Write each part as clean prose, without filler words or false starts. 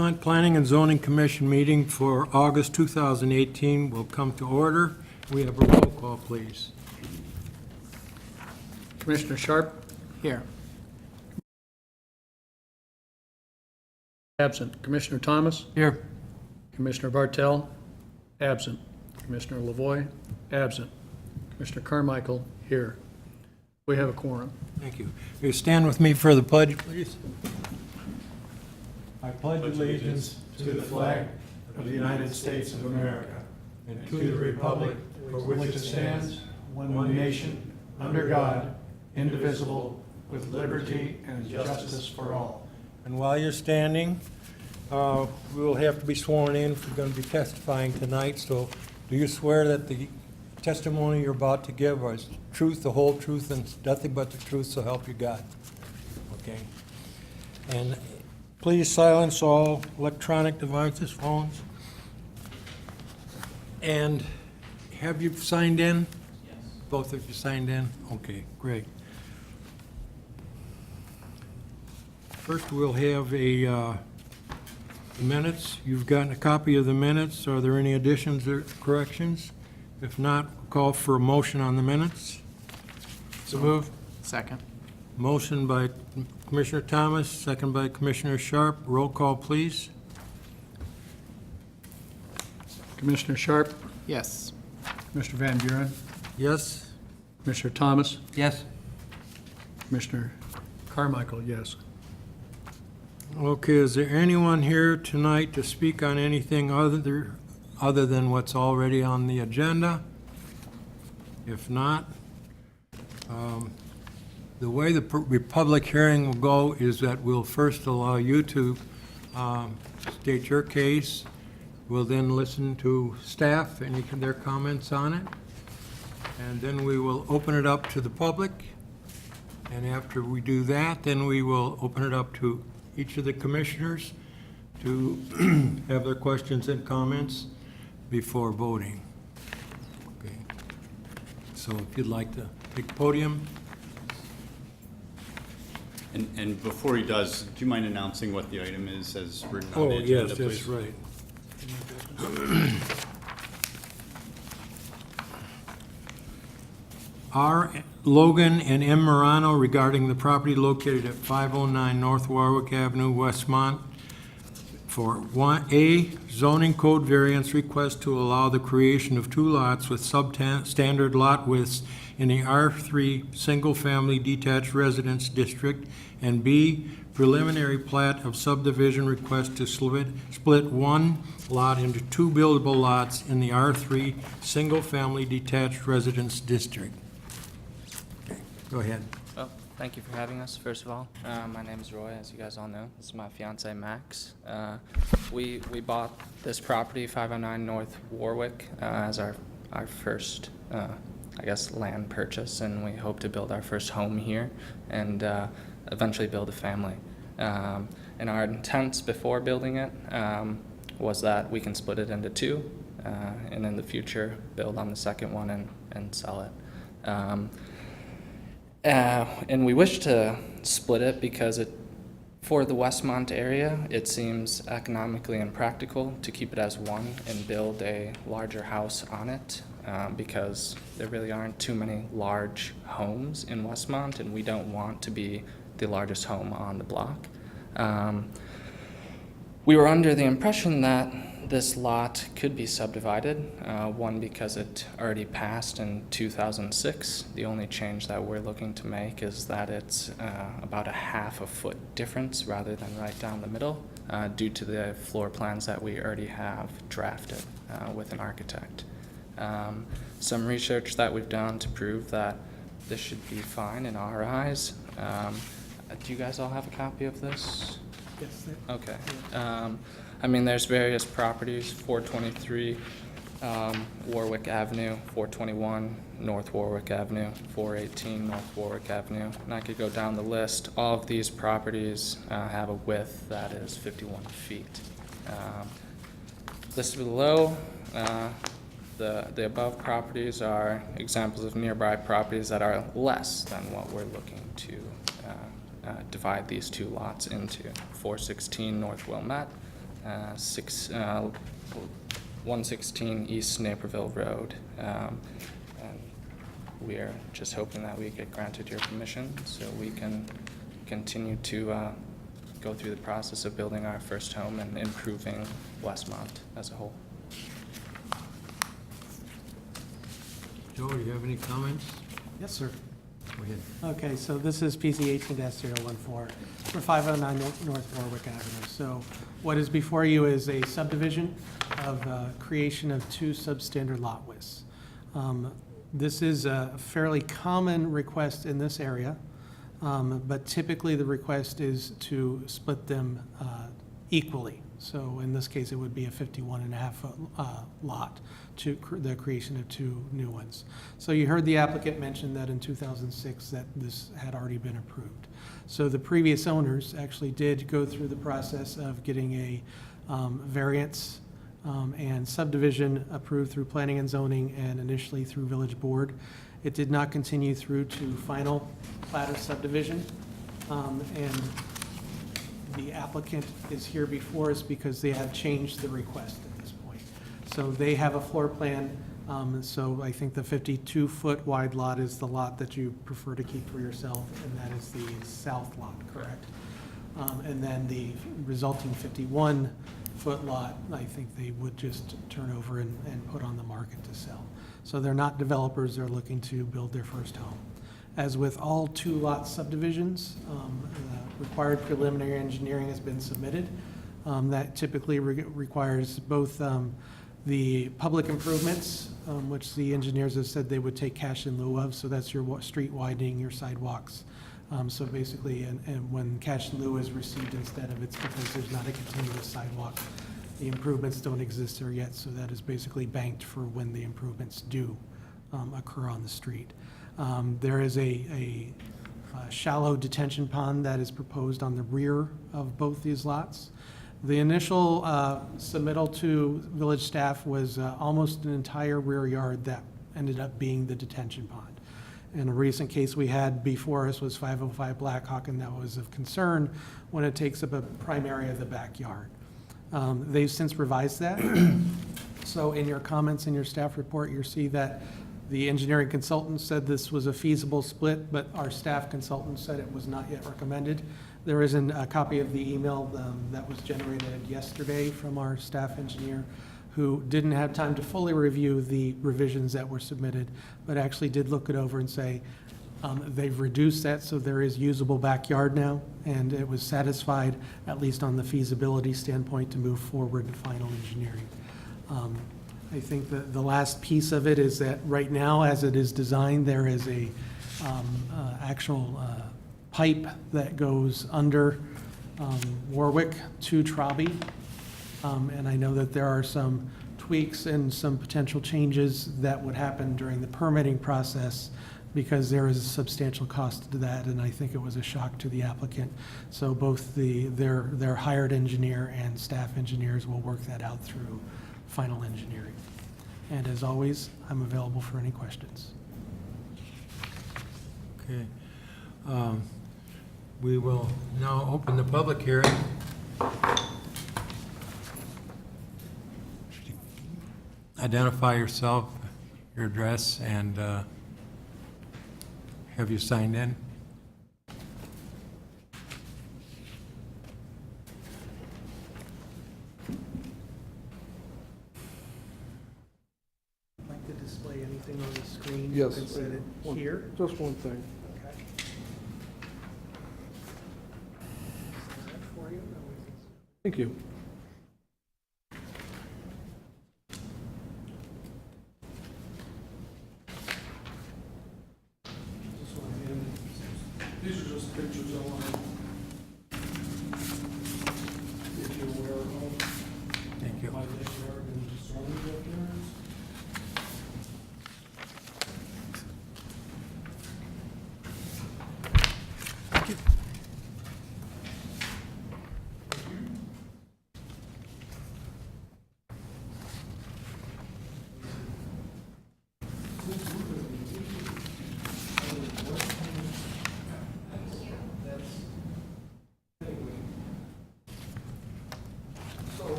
Planning and Zoning Commission meeting for August 2018 will come to order. We have a roll call, please. Commissioner Sharp? Here. Absent. Commissioner Thomas? Here. Commissioner Bartell? Absent. Commissioner Lavoy? Absent. Commissioner Carmichael? Here. We have a quorum. Thank you. Will you stand with me for the pledge, please? I pledge allegiance to the flag of the United States of America and to the republic for which it stands, one nation, under God, indivisible, with liberty and justice for all. And while you're standing, we will have to be sworn in if we're going to be testifying tonight. So do you swear that the testimony you're about to give is truth, the whole truth, and nothing but the truth, so help you God? Okay. And please silence all electronic devices, phones. And have you signed in? Yes. Both of you signed in? Okay, great. First, we'll have the minutes. You've gotten a copy of the minutes. Are there any additions or corrections? If not, call for a motion on the minutes. So moved. Second. Motion by Commissioner Thomas, second by Commissioner Sharp. Roll call, please. Commissioner Sharp? Yes. Commissioner Van Buren? Yes? Commissioner Thomas? Yes. Commissioner Carmichael, yes. Okay, is there anyone here tonight to speak on anything other than what's already on the agenda? If not, the way the public hearing will go is that we'll first allow you to state your case. We'll then listen to staff and their comments on it. And then we will open it up to the public. And after we do that, then we will open it up to each of the commissioners to have their questions and comments before voting. Okay. So if you'd like to take the podium. And before he does, do you mind announcing what the item is as written on the agenda, Yes, please? that's right. R. Logan and M. Morano regarding the property located at 509 North Warwick Avenue, Westmont, for 1A zoning code variance request to allow the creation of two lots with substandard lot widths in the R3 single-family detached residence district, and B, preliminary plat of subdivision request to split one lot into two buildable lots in the R3 single-family detached residence district. Okay, go ahead. Well, thank you for having us, first of all. My name is Roy, as you guys all know. This is my fiance, Max. We bought this property, 509 North Warwick, as our first, I guess, land purchase, and we hope to build our first home here and eventually build a family. And our intent before building it was that we can split it into two, and in the future build on the second one and sell it. And we wish to split it because for the Westmont area, it seems economically impractical to keep it as one and build a larger house on it, because there really aren't too many large homes in Westmont, and we don't want to be the largest home on the block. We were under the impression that this lot could be subdivided, one, because it already passed in 2006. The only change that we're looking to make is that it's about a half a foot difference rather than right down the middle, due to the floor plans that we already have drafted with an architect. Some research that we've done to prove that this should be fine in our eyes. Do you guys all have a copy of this? Yes. Okay. I mean, there's various properties, 423 Warwick Avenue, 421 North Warwick Avenue, 418 North Warwick Avenue, and I could go down the list. All of these properties have a width that is 51 feet. Listed below, the above properties are examples of nearby properties that are less than what we're looking to divide these two lots into. 416 North Wilmette, 116 East Naperville Road. And we are just hoping that we get granted your permission so we can continue to go through the process of building our first home and improving Westmont as a whole. Joe, do you have any comments? Yes, sir. Go ahead. Okay, so this is PC 18-014 for 509 North Warwick Avenue. So what is before you is a subdivision of creation of 2 substandard lot widths. This is a fairly common request in this area, but typically the request is to split them equally. So in this case, it would be a 51.5-foot lot to the creation of 2 new ones. So you heard the applicant mention that in 2006 that this had already been approved. So the previous owners actually did go through the process of getting a variance and subdivision approved through planning and zoning and initially through village board. It did not continue through to final plat of subdivision. And the applicant is here before us because they have changed the request at this point. So they have a floor plan, so I think the 52-foot wide lot is the lot that you prefer to keep for yourself, and that is the south lot, correct? And then the resulting 51-foot lot, I think they would just turn over and put on the market to sell. So they're not developers, they're looking to build their first home. As with all 2-lot subdivisions, required preliminary engineering has been submitted. That typically requires both the public improvements, which the engineers have said they would take cash in lieu of, so that's your street widening, your sidewalks. So basically, and when cash in lieu is received instead of, it's because there's not a continuous sidewalk. The improvements don't exist there yet, so that is basically banked for when the improvements do occur on the street. There is a shallow detention pond that is proposed on the rear of both these lots. The initial submittal to village staff was almost an entire rear yard that ended up being the detention pond. And a recent case we had before us was 505 Blackhawk, and that was of concern when it takes up a prime area of the backyard. They've since revised that. So in your comments in your staff report, you see that the engineering consultant said this was a feasible split, but our staff consultant said it was not yet recommended. There is a copy of the email that was generated yesterday from our staff engineer, who didn't have time to fully review the revisions that were submitted, but actually did look it over and say they've reduced that so there is usable backyard now, and it was satisfied, at least on the feasibility standpoint, to move forward to final engineering. I think that the last piece of it is that right now, as it is designed, there is a actual pipe that goes under Warwick to Trobby. And I know that there are some tweaks and some potential changes that would happen during the permitting process because there is a substantial cost to that, and I think it was a shock to the applicant. So both their hired engineer and staff engineers will work that out through final engineering. And as always, I'm available for any questions. Okay. We will now open the public hearing. Identify yourself, your address, and have you signed in? Like to display anything on the screen? Yes. You can set it here. Just one thing. Okay. Is that for you? Thank you. This one, and these are just pictures I want to get you aware of. Thank you. My backyard and surrounding backyards.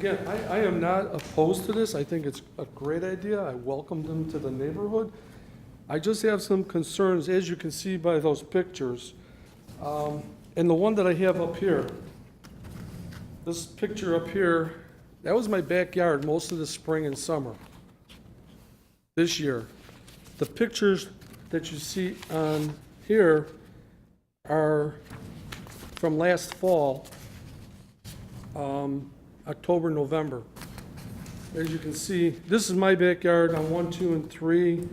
again, I am not opposed to this. I think it's a great idea. I welcome them to the neighborhood. I just have some concerns, as you can see by those pictures. And the one that I have up here, this picture up here, that was my backyard most of the spring and summer this year. The pictures that you see on here are from last fall, October, November. As you can see, this is my backyard on 1, 2, and 3.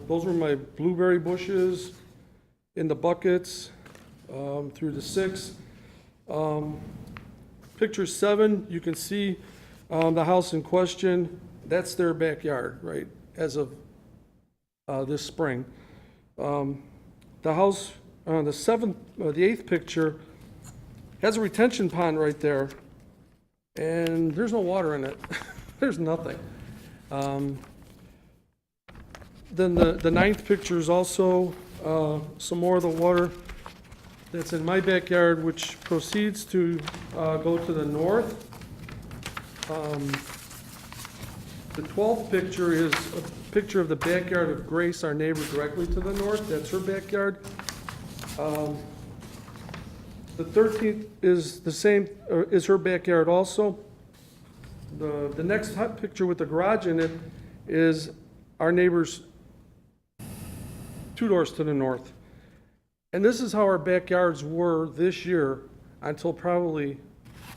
Those were my blueberry bushes in the buckets through the 6. Picture 7, you can see the house in question. That's their backyard, right, as of this spring. The house, the 8th picture has a retention pond right there, and there's no water in it. There's nothing. Then the 9th picture is also some more of the water that's in my backyard, which proceeds to go to the north. The 12th picture is a picture of the backyard of Grace, our neighbor directly to the north. That's her backyard. The 13th is the same, is her backyard also. The next picture with the garage in it is our neighbor's 2 doors to the north. And this is how our backyards were this year until probably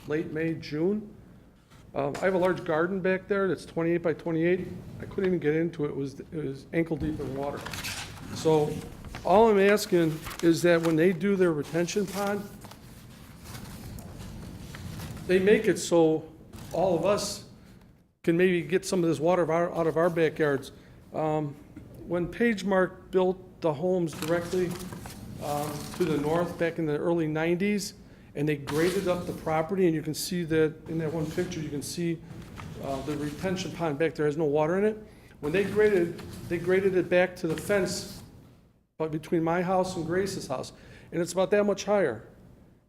late May, June. I have a large garden back there that's 28 by 28. I couldn't even get into it. It was ankle deep in water. So all I'm asking is that when they do their retention pond, they make it so all of us can maybe get some of this water out of our backyards. When PageMark built the homes directly to the north back in the early 90s, and they graded up the property, and you can see that in that one picture, you can see the retention pond back there has no water in it. When they graded it back to the fence between my house and Grace's house, and it's about that much higher.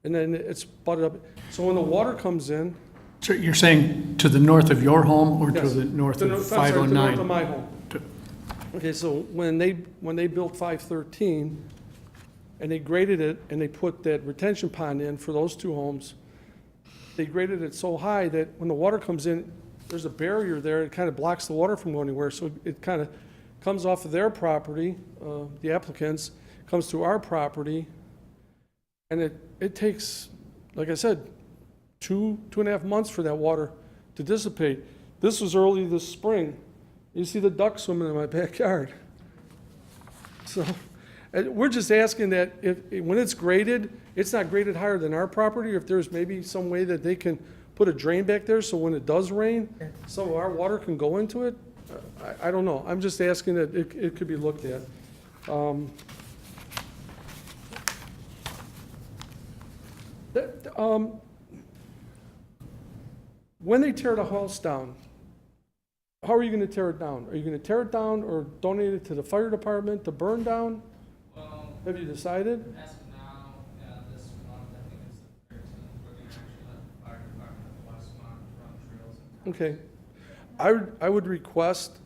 And then it's butted up. So when the water comes in. So you're saying to the north of your home or to Yes. the north To of the- I'm sorry, to the 509? north of my home. Okay, so when they built 513, and they graded it, and they put that retention pond in for those 2 homes, they graded it so high that when the water comes in, there's a barrier there, it kind of blocks the water from going anywhere, so it kind of comes off of their property, the applicants, comes to our property, and it takes, like I said, 2.5 months for that water to dissipate. This was early this spring. You see the ducks swimming in my backyard. So we're just asking that when it's graded, it's not graded higher than our property, or if there's maybe some way that they can put a drain back there so when it does rain, some of our water can go into it. I don't know. I'm just asking that it could be looked at. When they tear the house down, how are you going to tear it down? Are you going to tear it down or donate it to the fire department to burn down? Well, Have you decided? as of now, this month, I think it's the 13th, we're gonna actually let the fire department of Westmont run trails. Okay. I would request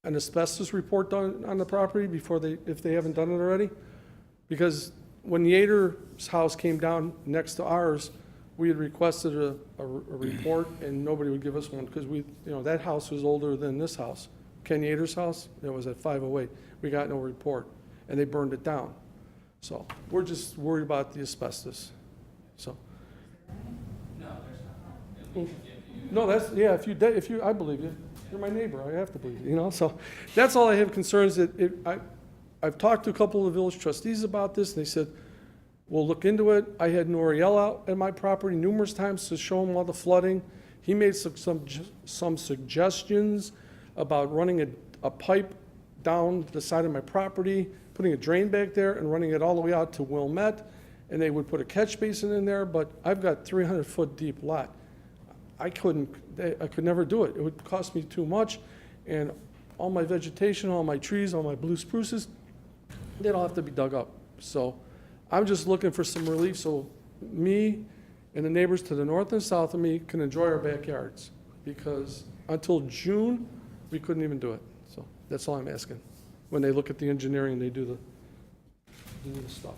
an asbestos report done on the property before if they haven't done it already. Because when Yater's house came down next to ours, we had requested a report and nobody would give us one because that house was older than this house. Ken Yater's house, it was at 508. We got no report and they burned it down. So we're just worried about the asbestos. So. No, there's not. We can give you. No, that's, yeah, if you, I believe you. You're my neighbor, I have to believe you, so. That's all I have concerns that I've talked to a couple of village trustees about this, and they said, we'll look into it. I had Noriel out at my property numerous times to show him all the flooding. He made some suggestions about running a pipe down the side of my property, putting a drain back there and running it all the way out to Wilmette, and they would put a catch basin in there, but I've got 300-foot deep lot. I could never do it. It would cost me too much, and all my vegetation, all my trees, all my blue spruces, they'd all have to be dug up. So I'm just looking for some relief, so me and the neighbors to the north and south of me can enjoy our backyards, because until June, we couldn't even do it. So that's all I'm asking. When they look at the engineering, they do the stuff.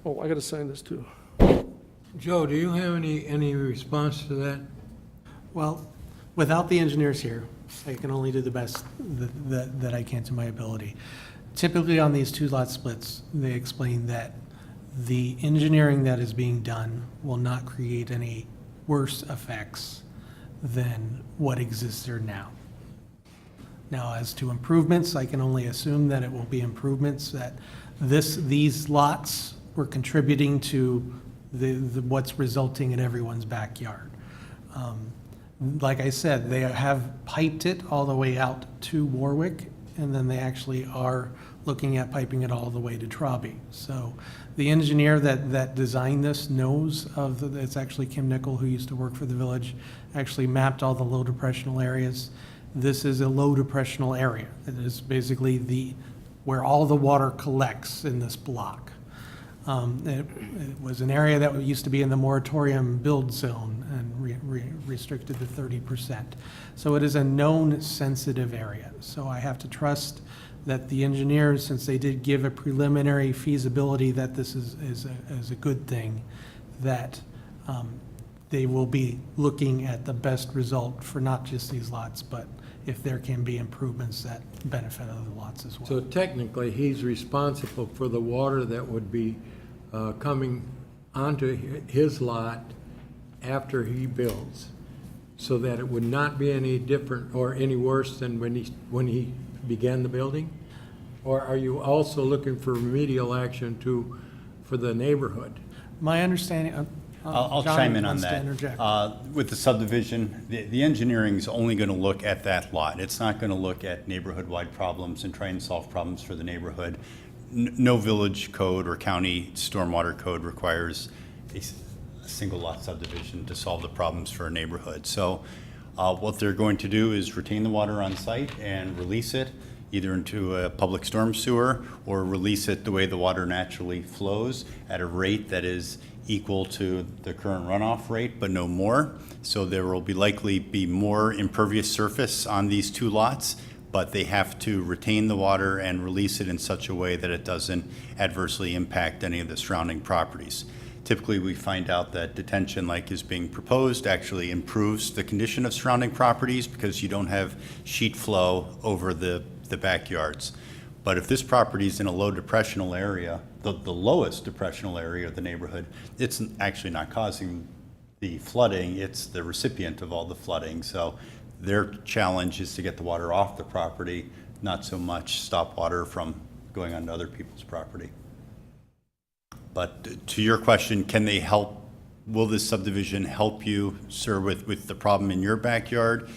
Oh, I gotta sign this too. Joe, do you have any response to that? Well, without the engineers here, I can only do the best that I can to my ability. Typically on these two lot splits, they explain that the engineering that is being done will not create any worse effects than what exists there now. Now, as to improvements, I can only assume that it will be improvements, that these lots were contributing to what's resulting in everyone's backyard. Like I said, they have piped it all the way out to Warwick, and then they actually are looking at piping it all the way to Trobby. So the engineer that designed this knows it's actually Kim Nickel, who used to work for the village, actually mapped all the low depressional areas. This is a low depressional area. It is basically where all the water collects in this block. It was an area that used to be in the moratorium build zone and restricted to 30%. So it is a known sensitive area. So I have to trust that the engineers, since they did give a preliminary feasibility that this is a good thing, that they will be looking at the best result for not just these lots, but if there can be improvements that benefit other lots as well. So technically, he's responsible for the water that would be coming onto his lot after he builds, so that it would not be any different or any worse than when he began the building? Or are you also looking for remedial action for the neighborhood? My understanding, I'll John chime in on wants to that. interject. With the subdivision, the engineering's only going to look at that lot. It's not going to look at neighborhood-wide problems and try and solve problems for the neighborhood. No village code or county stormwater code requires a single lot subdivision to solve the problems for a neighborhood. So what they're going to do is retain the water on site and release it either into a public storm sewer or release it the way the water naturally flows at a rate that is equal to the current runoff rate, but no more. So there will likely be more impervious surface on these two lots, but they have to retain the water and release it in such a way that it doesn't adversely impact any of the surrounding properties. Typically, we find out that detention like is being proposed actually improves the condition of surrounding properties because you don't have sheet flow over the backyards. But if this property is in a low depressional area, the lowest depressional area of the neighborhood, it's actually not causing the flooding, it's the recipient of all the flooding. So their challenge is to get the water off the property, not so much stop water from going onto other people's property. But to your question, can they help? Will this subdivision help you, sir, with the problem in your backyard?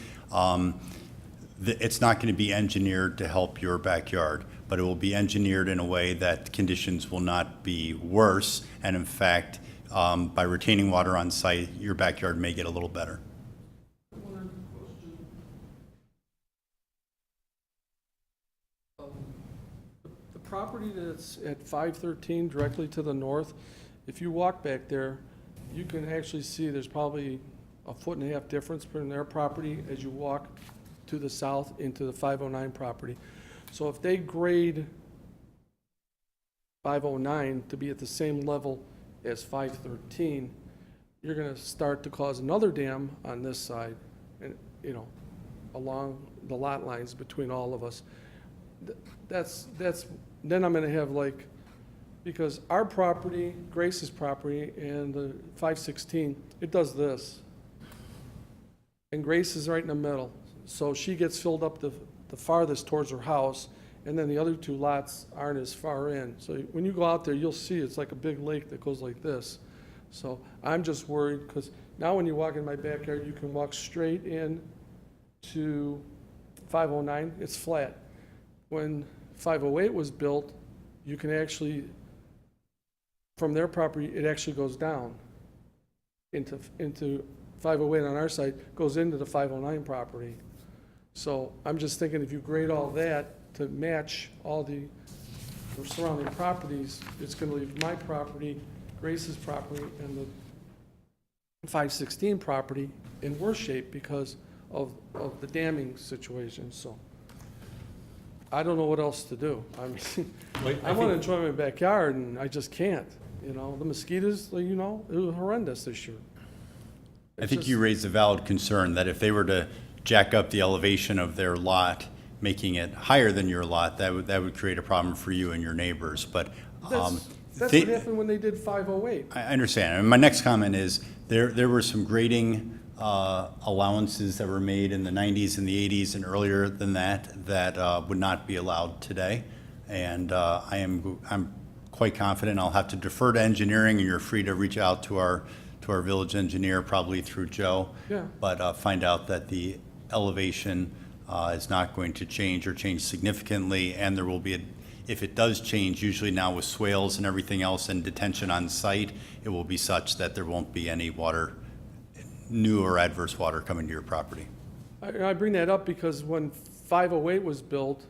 It's not going to be engineered to help your backyard, but it will be engineered in a way that conditions will not be worse. And in fact, by retaining water on site, your backyard may get a little better. The property that's at 513 directly to the north, if you walk back there, you can actually see there's probably a 1.5 foot difference between their property as you walk to the south into the 509 property. So if they grade 509 to be at the same level as 513, you're going to start to cause another dam on this side, and along the lot lines between all of us. Then I'm going to have because our property, Grace's property, and the 516, it does this, and Grace is right in the middle. So she gets filled up the farthest towards her house, and then the other two lots aren't as far in. So when you go out there, you'll see it's like a big lake that goes like this. So I'm just worried, because now when you walk in my backyard, you can walk straight in to 509, it's flat. When 508 was built, you can actually, from their property, it actually goes down into 508 on our side, goes into the 509 property. So I'm just thinking if you grade all that to match all the surrounding properties, it's going to leave my property Grace's property and the 516 property in worse shape because of the damming situation, so. I don't know what else to do. I mean, I want to enjoy my backyard and I just can't, you know? The mosquitoes, you know, it was horrendous this year. I think you raised a valid concern that if they were to jack up the elevation of their lot, making it higher than your lot, that would create a problem for you and your neighbors, but. That's they- what happened when they did 508. I understand. And my next comment is, there were some grading allowances that were made in the 90s and the 80s and earlier than that would not be allowed today. And I'm quite confident. I'll have to defer to engineering, and you're free to reach out to our village engineer, probably through Joe. Yeah. But find out that the elevation is not going to change or change significantly, and there will be if it does change, usually now with swales and everything else and detention on site, it will be such that there won't be any water, new or adverse water coming to your property. I bring that up because when 508 was built,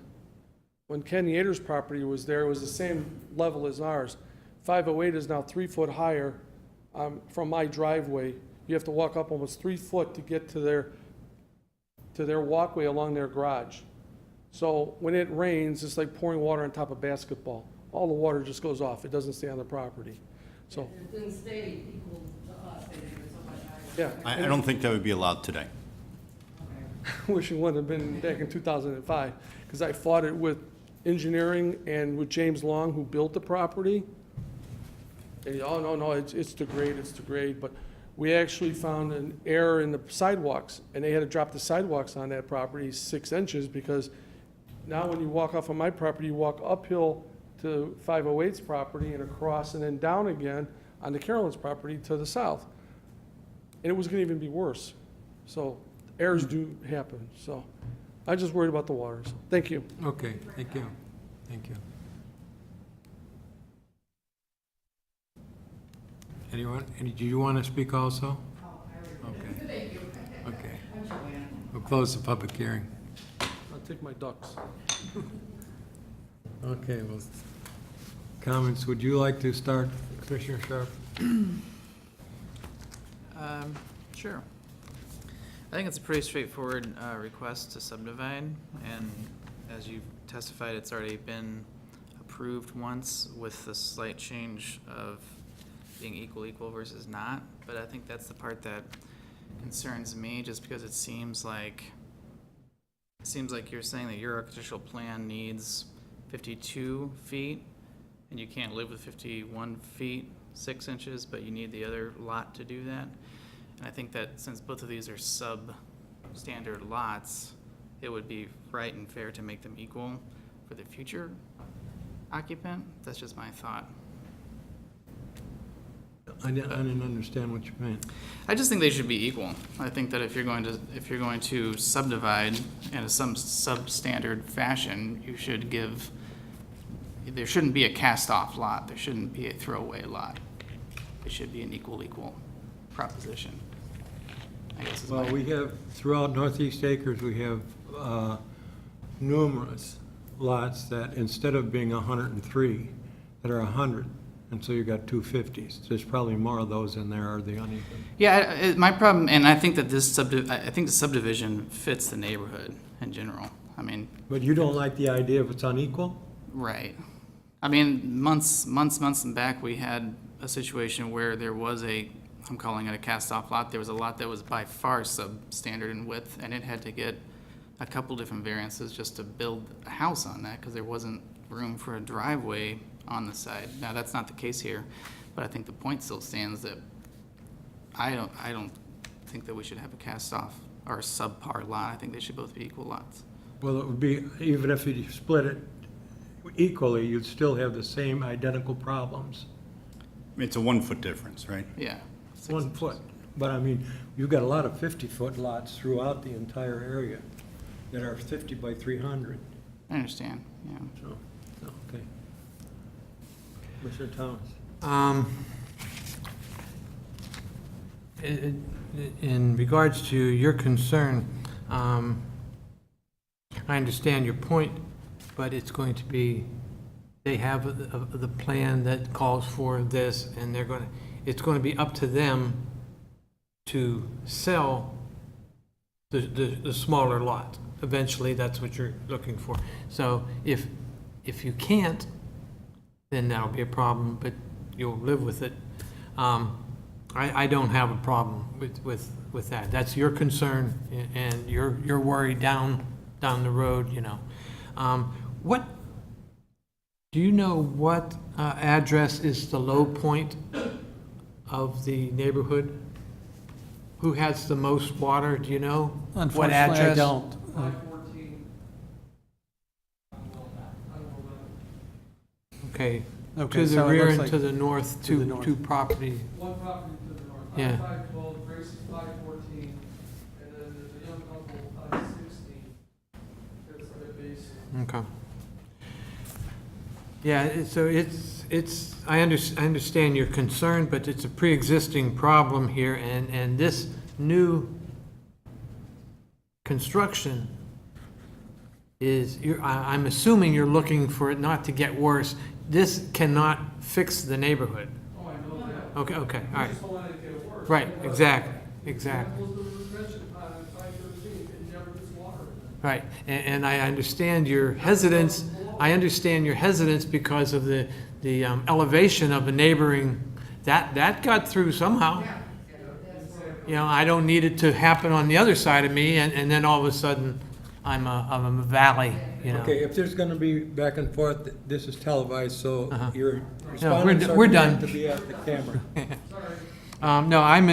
when Ken Yater's property was there, it was the same level as ours. 508 is now 3 foot higher from my driveway. You have to walk up almost 3 foot to get to their walkway along their garage. So when it rains, it's like pouring water on top of basketball. All the water just goes off. It doesn't stay on the property. So, It didn't stay equal to us, they were so much higher. yeah. I don't think that would be allowed today. Wish it would have been back in 2005, because I fought it with engineering and with James Long, who built the property. And, oh, no, it's too great, but we actually found an error in the sidewalks, and they had to drop the sidewalks on that property 6 inches, because now when you walk off of my property, you walk uphill to 508's property and across and then down again on the Carolyn's property to the south. And it was gonna even be worse. So errors do happen, so I just worried about the water, so thank you. Okay, thank you. Thank you. Anyone, do you want to speak also? Okay. Thank you. Okay. I'm Joanne. We'll close the public hearing. I'll take my ducks. Okay, well, comments, would you like to start, Commissioner Sharp? Sure. I think it's a pretty straightforward request to subdivide, and as you testified, it's already been approved once with the slight change of being equal versus not, but I think that's the part that concerns me, just because it seems like you're saying that your architectural plan needs 52 feet, and you can't live with 51 feet, 6 inches, but you need the other lot to do that. And I think that since both of these are substandard lots, it would be right and fair to make them equal for the future occupant. That's just my thought. I didn't understand what you meant. I just think they should be equal. I think that if you're going to subdivide in a some substandard fashion, you should give. There shouldn't be a cast-off lot. There shouldn't be a throwaway lot. It should be an equal proposition, I guess is Well, my. we have, throughout Northeast Acres, we have numerous lots that, instead of being 103, that are 100, and so you got 250s. There's probably more of those in there, are the uneven. Yeah, my problem, and I think that I think the subdivision fits the neighborhood in general. I mean, But you don't like the idea if it's unequal? right. I mean, months back, we had a situation where there was I'm calling it a cast-off lot. There was a lot that was by far substandard in width, and it had to get a couple different variances just to build a house on that, because there wasn't room for a driveway on the side. Now, that's not the case here, but I think the point still stands that I don't think that we should have a cast-off or a subpar lot. I think they should both be equal lots. Well, it would be, even if you split it equally, you'd still have the same identical problems. It's a 1 foot difference, right? Yeah. 1 foot. But I mean, you've got a lot of 50-foot lots throughout the entire area that are 50 by 300. I understand, yeah. So, okay. Mr. Thomas? In regards to your concern, I understand your point, but it's going to be they have the plan that calls for this, and it's going to be up to them to sell the smaller lot. Eventually, that's what you're looking for. So if you can't, then that'll be a problem, but you'll live with it. I don't have a problem with that. That's your concern, and you're worried down the road, you know. What, do you know what address is the low point of the neighborhood? Who has the most water, do you know? What Unfortunately, I address? don't. 514. Okay, Okay, to the so it rear looks and like to the north, to the north. two property. One property to the north. Yeah. I'm 512, Grace is 514, and then there's a young couple, 516. That's their base. Okay. Yeah, so I understand your concern, but it's a pre-existing problem here, and this new construction is, I'm assuming you're looking for it not to get worse. This cannot fix the neighborhood. Oh, I know that. Okay, all I right. just don't want it to get worse. Right, exactly. That was the retention pond on 513, it never gets water in it. Right, and I understand your hesitance, because of the elevation of a neighboring, that got through somehow. You know, I don't need it to happen on the other side of me, and then all of a sudden, I'm a valley, you know. Okay, if there's gonna be back and forth, this is televised, so your No, respondents are we're gonna done. have to be at the camera. No, I'm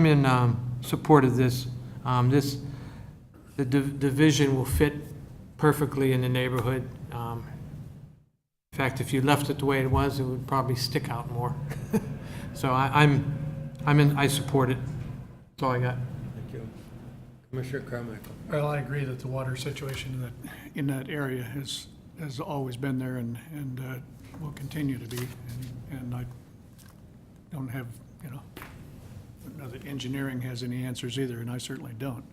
in support of this. The division will fit perfectly in the neighborhood. In fact, if you left it the way it was, it would probably stick out more. So I support it. That's all I got. Thank you. Commissioner Carmichael. Well, I agree that the water situation in that area has always been there and will continue to be. And I don't have, you know that engineering has any answers either, and I certainly don't.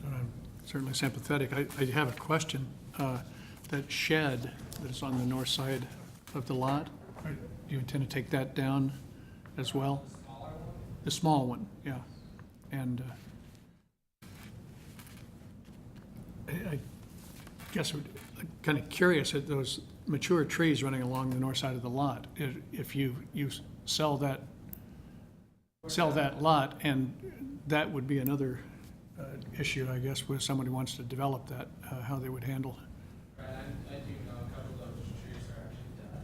But I'm certainly sympathetic. I have a question. That shed that's on the north side of the lot, do you intend to take that down as well? The small one, yeah. And I guess I'm kind of curious at those mature trees running along the north side of the lot. If you sell that lot, and that would be another issue, I guess, with somebody who wants to develop that, how they would handle. Right, I do know a couple of those trees are actually dead,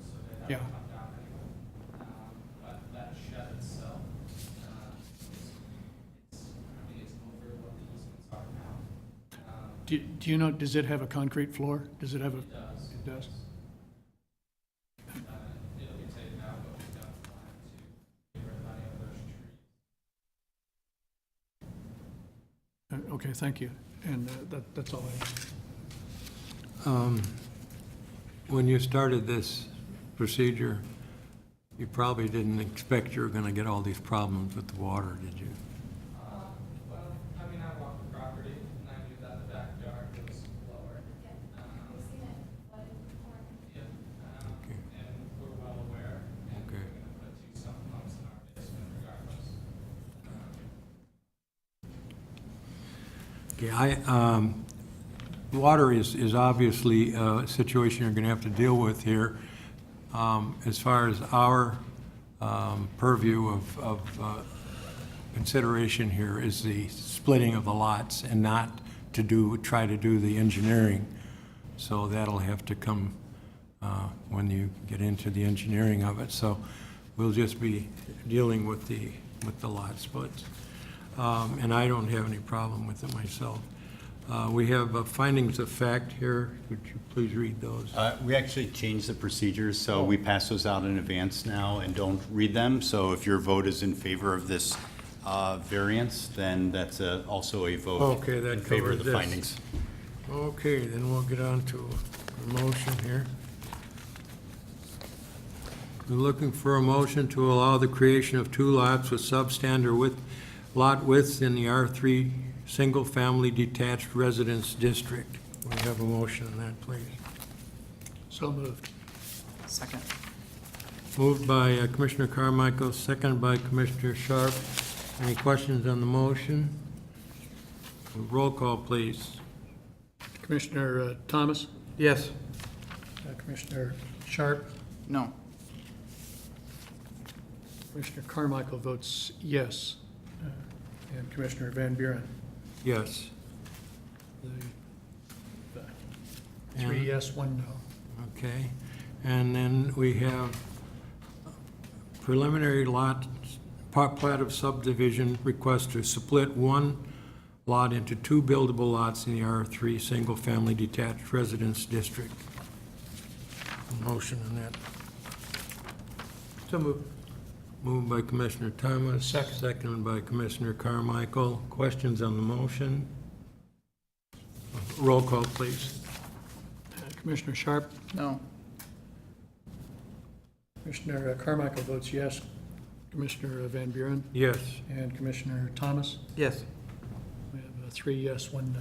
so they Yeah. haven't come down anymore. But that shed itself, it's over what the easements are now. Do you know, does it have a concrete floor? Does it have a? It does. It does? It'll be taken out, but we've got the plan to get rid of any of those trees. Okay, thank you. And that's all I have. When you started this procedure, you probably didn't expect you were going to get all these problems with the water, did you? Well, I mean, I walked the property and I knew that the backyard was lower. Yeah, Okay. and we're well aware, and we're Okay. gonna put two sump pumps in our basement regardless. Okay, water is obviously a situation you're going to have to deal with here. As far as our purview of consideration here is the splitting of the lots and not to try to do the engineering. So that'll have to come when you get into the engineering of it. So we'll just be dealing with the lot splits. And I don't have any problem with it myself. We have findings of fact here. Would you please read those? We actually changed the procedures, so we pass those out in advance now and don't read them. So if your vote is in favor of this variance, then that's also a vote Okay, that in favor of covers the this. findings. Okay, then we'll get on to a motion here. We're looking for a motion to allow the creation of two lots with substandard lot widths in the R3 single-family detached residence district. We have a motion on that, please. So moved. Second. Moved by Commissioner Carmichael, seconded by Commissioner Sharp. Any questions on the motion? Roll call, please. Commissioner Thomas? Yes. Commissioner Sharp? No. Commissioner Carmichael votes yes. And Commissioner Van Buren? Yes. Three And- yes, one no. Okay, and then we have preliminary lot, plat of subdivision request to split one lot into two buildable lots in the R3 Single Family Detached Residence District. Motion on that. So moved. Moved by Commissioner Thomas. Second. Seconded by Commissioner Carmichael. Questions on the motion? Roll call, please. Commissioner Sharp? No. Commissioner Carmichael votes yes. Commissioner Van Buren? Yes. And Commissioner Thomas? Yes. We have 3 yes, 1 no.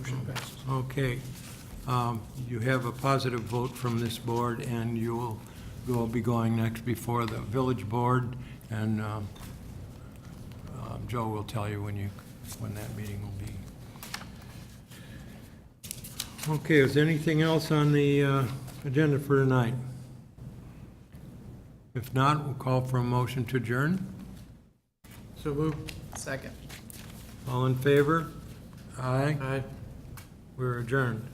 Motion passes. Okay. You have a positive vote from this board, and you will be going next before the village board, and Joe will tell you when that meeting will be. Okay, is there anything else on the agenda for tonight? If not, we'll call for a motion to adjourn. So moved. Second. All in favor? Aye. Aye. We're adjourned.